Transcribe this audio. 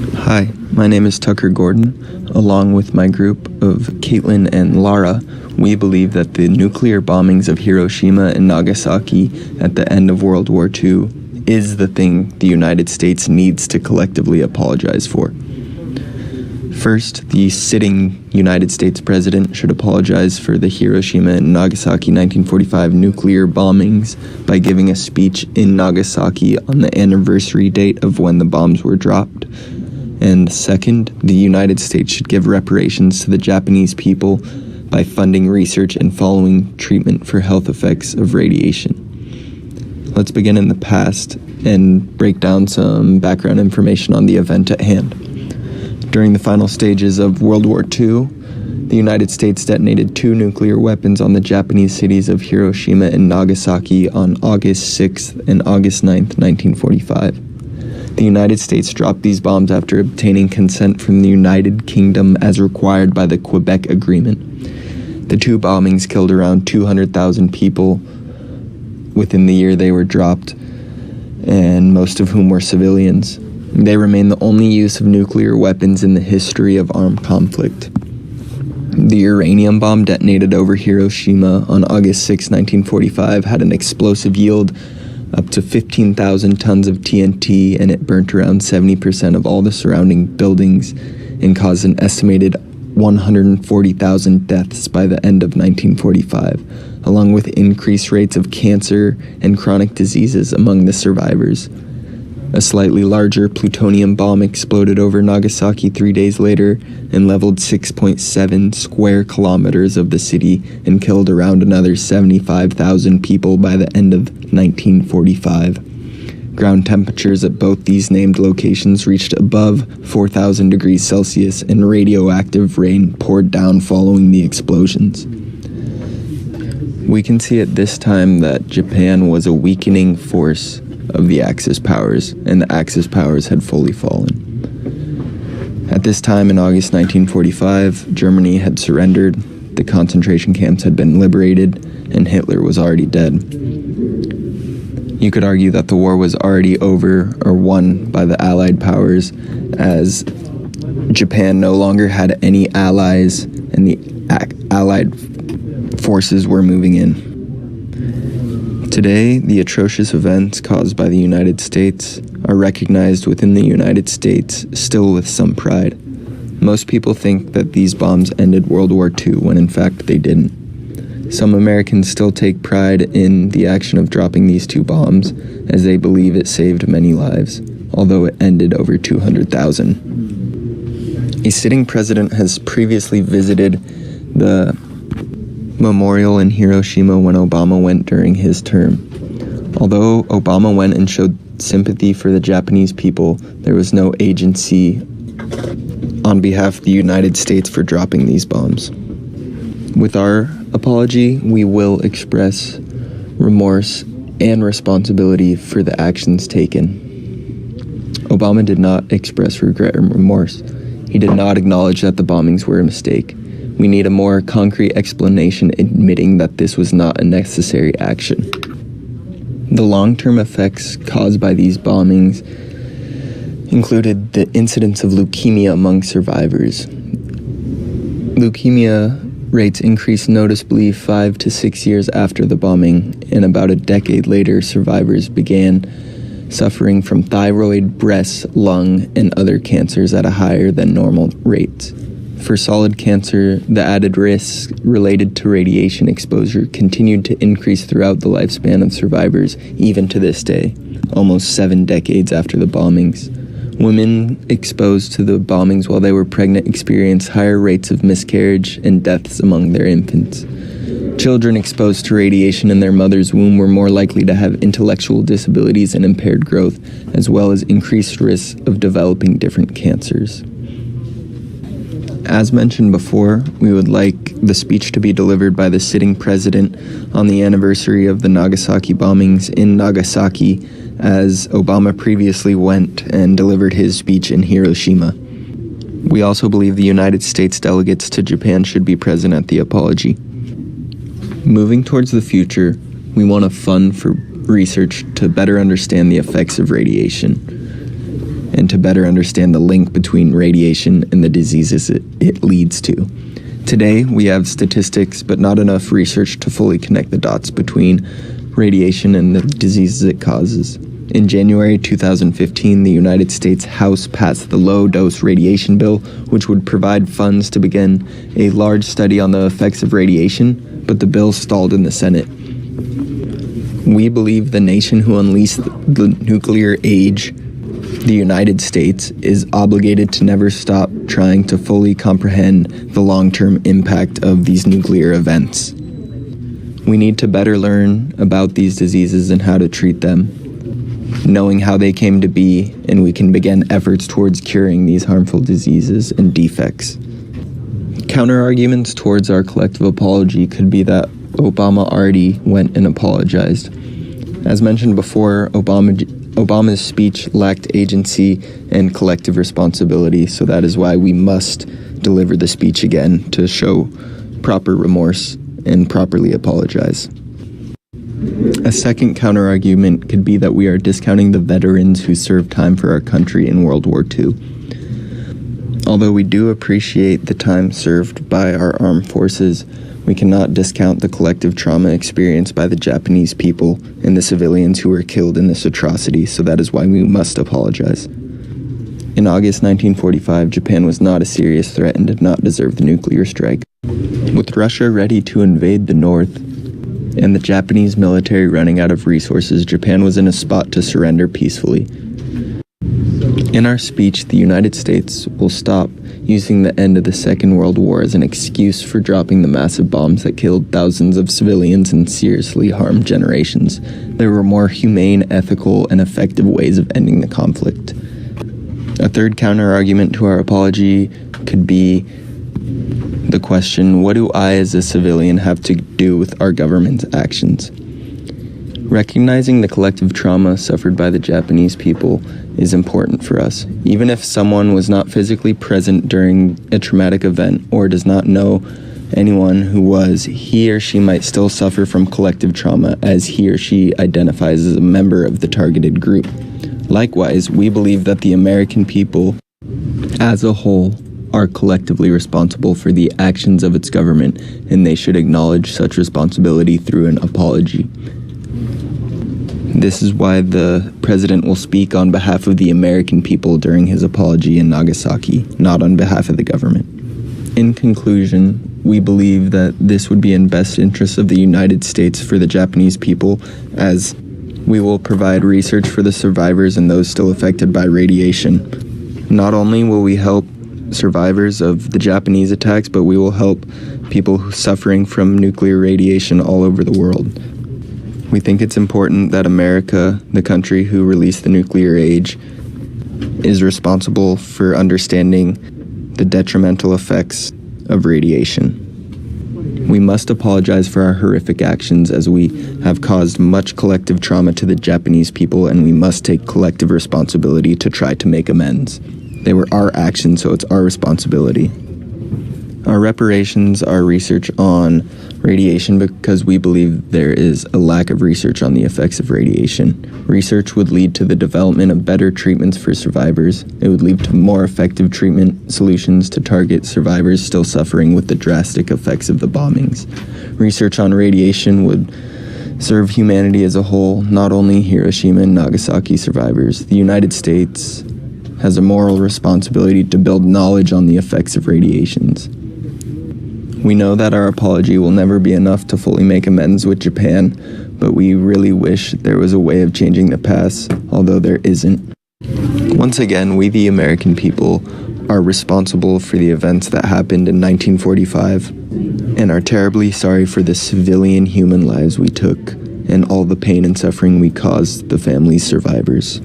Hi, my name is Tucker Gordon. Along with my group of Caitlin and Lara, we believe that the nuclear bombings of Hiroshima and Nagasaki at the end of World War II is the thing the United States needs to collectively apologize for. First, the sitting United States president should apologize for the Hiroshima and Nagasaki 1945 nuclear bombings by giving a speech in Nagasaki on the anniversary date of when the bombs were dropped. And second, the United States should give reparations to the Japanese people by funding research and following treatment for health effects of radiation. Let's begin in the past and break down some background information on the event at hand. During the final stages of World War II, the United States detonated 2 nuclear weapons on the Japanese cities of Hiroshima and Nagasaki on August 6th and August 9th, 1945. The United States dropped these bombs after obtaining consent from the United Kingdom as required by the Quebec Agreement. The 2 bombings killed around 200,000 people within the year they were dropped, and most of whom were civilians. They remain the only use of nuclear weapons in the history of armed conflict. The uranium bomb detonated over Hiroshima on August 6, 1945 had an explosive yield up to 15,000 tons of TNT, and it burnt around 70% of all the surrounding buildings and caused an estimated 140,000 deaths by the end of 1945, along with increased rates of cancer and chronic diseases among the survivors. A slightly larger plutonium bomb exploded over Nagasaki 3 days later and leveled 6.7 square kilometers of the city and killed around another 75,000 people by the end of 1945. Ground temperatures at both these named locations reached above 4,000 degrees Celsius, and radioactive rain poured down following the explosions. We can see at this time that Japan was a weakening force of the Axis powers, and the Axis powers had fully fallen. At this time in August 1945, Germany had surrendered, the concentration camps had been liberated, and Hitler was already dead. You could argue that the war was already over or won by the Allied powers, as Japan no longer had any allies and the Allied forces were moving in. Today, the atrocious events caused by the United States are recognized within the United States, still with some pride. Most people think that these bombs ended World War II, when in fact they didn't. Some Americans still take pride in the action of dropping these 2 bombs, as they believe it saved many lives, although it ended over 200,000. A sitting president has previously visited the memorial in Hiroshima when Obama went during his term. Although Obama went and showed sympathy for the Japanese people, there was no agency on behalf of the United States for dropping these bombs. With our apology, we will express remorse and responsibility for the actions taken. Obama did not express regret or remorse. He did not acknowledge that the bombings were a mistake. We need a more concrete explanation admitting that this was not a necessary action. The long-term effects caused by these bombings included the incidence of leukemia among survivors. Leukemia rates increased noticeably 5 to 6 years after the bombing, and about a decade later, survivors began suffering from thyroid, breast, lung, and other cancers at a higher than normal rate. For solid cancer, the added risks related to radiation exposure continued to increase throughout the lifespan of survivors, even to this day, almost 7 decades after the bombings. Women exposed to the bombings while they were pregnant experienced higher rates of miscarriage and deaths among their infants. Children exposed to radiation in their mother's womb were more likely to have intellectual disabilities and impaired growth, as well as increased risks of developing different cancers. As mentioned before, we would like the speech to be delivered by the sitting president on the anniversary of the Nagasaki bombings in Nagasaki, as Obama previously went and delivered his speech in Hiroshima. We also believe the United States delegates to Japan should be present at the apology. Moving towards the future, we want to fund for research to better understand the effects of radiation. and to better understand the link between radiation and the diseases it leads to. Today, we have statistics, but not enough research to fully connect the dots between radiation and the diseases it causes. In January 2015, the United States House passed the Low-Dose Radiation Bill, which would provide funds to begin a large study on the effects of radiation, but the bill stalled in the Senate. We believe the nation who unleashed the nuclear age, the United States, is obligated to never stop trying to fully comprehend the long-term impact of these nuclear events. We need to better learn about these diseases and how to treat them, knowing how they came to be, and we can begin efforts towards curing these harmful diseases and defects. Counter-arguments towards our collective apology could be that Obama already went and apologized. As mentioned before, Obama's speech lacked agency and collective responsibility, so that is why we must deliver the speech again to show proper remorse and properly apologize. A second counter-argument could be that we are discounting the veterans who served time for our country in World War II. Although we do appreciate the time served by our armed forces, we cannot discount the collective trauma experienced by the Japanese people and the civilians who were killed in this atrocity, so that is why we must apologize. In August 1945, Japan was not a serious threat and did not deserve the nuclear strike. With Russia ready to invade the North and the Japanese military running out of resources, Japan was in a spot to surrender peacefully. In our speech, the United States will stop using the end of the Second World War as an excuse for dropping the massive bombs that killed thousands of civilians and seriously harmed generations. There were more humane, ethical, and effective ways of ending the conflict. A third counter-argument to our apology could be the question, what do I as a civilian have to do with our government's actions? Recognizing the collective trauma suffered by the Japanese people is important for us. Even if someone was not physically present during a traumatic event or does not know anyone who was, he or she might still suffer from collective trauma as he or she identifies as a member of the targeted group. Likewise, we believe that the American people as a whole are collectively responsible for the actions of its government, and they should acknowledge such responsibility through an apology. This is why the president will speak on behalf of the American people during his apology in Nagasaki, not on behalf of the government. In conclusion, we believe that this would be in best interest of the United States for the Japanese people, as we will provide research for the survivors and those still affected by radiation. Not only will we help survivors of the Japanese attacks, but we will help people suffering from nuclear radiation all over the world. We think it's important that America, the country who released the nuclear age, is responsible for understanding the detrimental effects of radiation. We must apologize for our horrific actions, as we have caused much collective trauma to the Japanese people, and we must take collective responsibility to try to make amends. They were our actions, so it's our responsibility. Our reparations are research on radiation because we believe there is a lack of research on the effects of radiation. Research would lead to the development of better treatments for survivors. It would lead to more effective treatment solutions to target survivors still suffering with the drastic effects of the bombings. Research on radiation would serve humanity as a whole, not only Hiroshima and Nagasaki survivors. The United States has a moral responsibility to build knowledge on the effects of radiations. We know that our apology will never be enough to fully make amends with Japan, but we really wish there was a way of changing the past, although there isn't. Once again, we the American people are responsible for the events that happened in 1945 and are terribly sorry for the civilian human lives we took and all the pain and suffering we caused the families survivors.